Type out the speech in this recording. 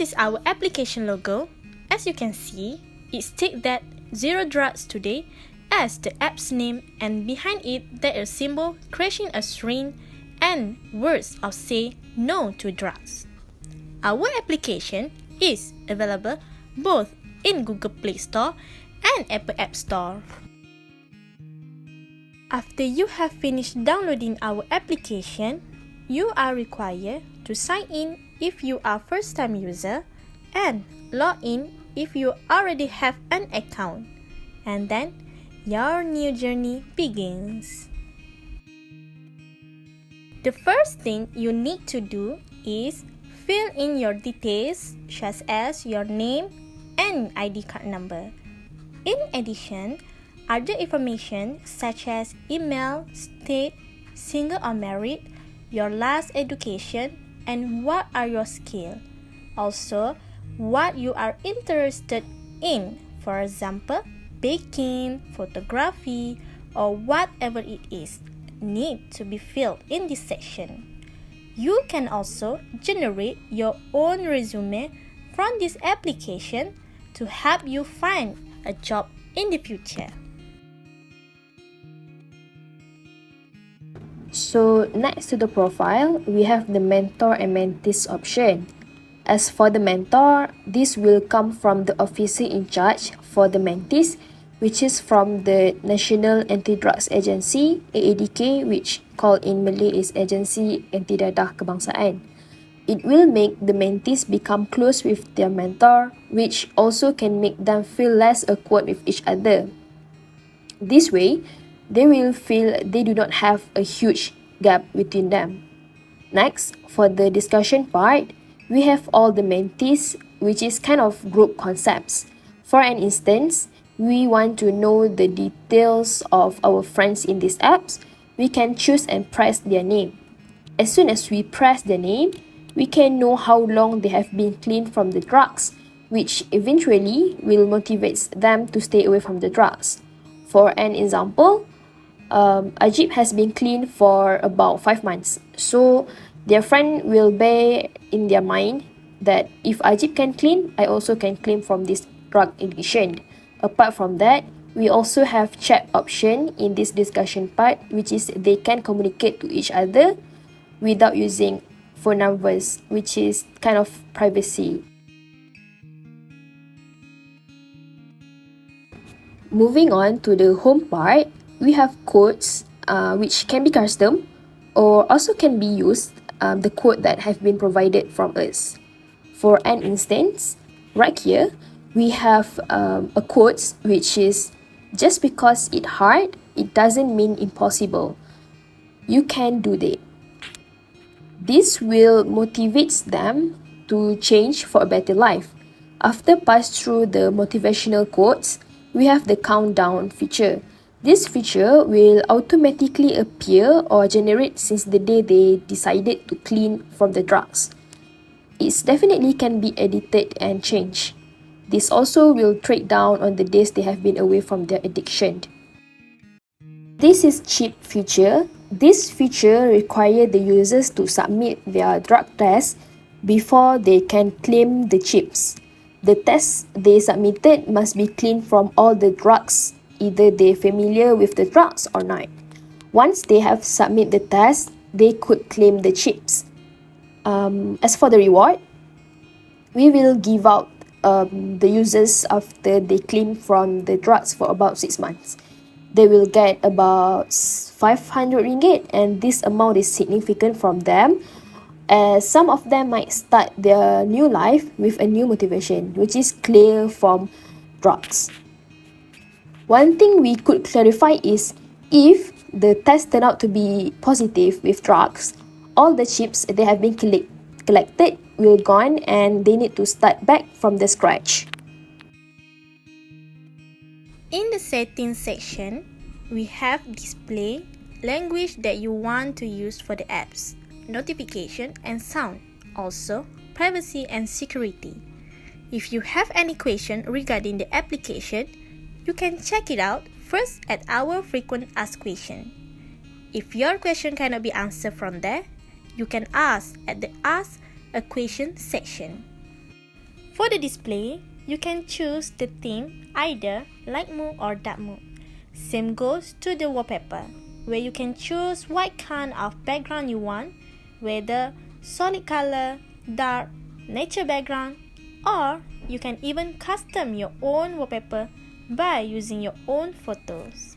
is our application logo. As you can see, it states that Zero Drugs Today as the app's name, and behind it there is a symbol crashing a string and words of say no to drugs. Our application is available both in Google Play Store and Apple App Store. After you have finished downloading our application, you are required to sign in if you are first-time user and log in if you already have an account. And then your new journey begins. The first thing you need to do is fill in your details such as your name and ID card number. In addition, other information such as email, state, single or married, your last education, and what are your skills. Also, what you are interested in, for example, baking, photography, or whatever it is, need to be filled in this section. You can also generate your own resume from this application to help you find a job in the future. So next to the profile, we have the mentor and mentees option. As for the mentor, this will come from the officer in charge for the mentees, which is from the National Anti-Drugs Agency, AADK, which called in Malay is Agensi Anti Dadah Kebangsaan. It will make the mentees become close with their mentor, which also can make them feel less awkward with each other. This way, they will feel they do not have a huge gap between them. Next, for the discussion part, we have all the mentees, which is kind of group concepts. For an instance, we want to know the details of our friends in these apps, we can choose and press their name. As soon as we press their name, we can know how long they have been clean from the drugs, which eventually will motivate them to stay away from the drugs. For an example, Ajib has been clean for about 5 months. So their friend will bear in their mind that if Ajib can clean, I also can clean from this drug addiction. Apart from that, we also have chat option in this discussion part, which is they can communicate to each other without using phone numbers, which is kind of privacy. Moving on to the home part, we have codes which can be custom or also can be used the code that have been provided from us. For an instance, right here, we have a code which is just because it's hard, it doesn't mean impossible. You can do that. This will motivate them to change for a better life. After pass through the motivational quotes, we have the countdown feature. This feature will automatically appear or generate since the day they decided to clean from the drugs. It definitely can be edited and changed. This also will track down on the days they have been away from their addiction. This is chip feature. This feature requires the users to submit their drug test before they can claim the chips. The tests they submitted must be clean from all the drugs, either they're familiar with the drugs or not. Once they have submit the test, they could claim the chips. As for the reward, we will give out the users after they clean from the drugs for about 6 months. They will get about 500 ringgit, and this amount is significant from them, as some of them might start their new life with a new motivation, which is clear from drugs. One thing we could clarify is if the test turned out to be positive with drugs, all the chips they have been collected will gone and they need to start back from the scratch. In the settings section, we have display, language that you want to use for the apps, notification and sound, also privacy and security. If you have any question regarding the application, you can check it out first at our frequent asked question. If your question cannot be answered from there, you can ask at the Ask a Question section. For the display, you can choose the theme either light mode or dark mode. Same goes to the wallpaper, where you can choose what kind of background you want, whether solid color, dark, nature background, or you can even custom your own wallpaper by using your own photos.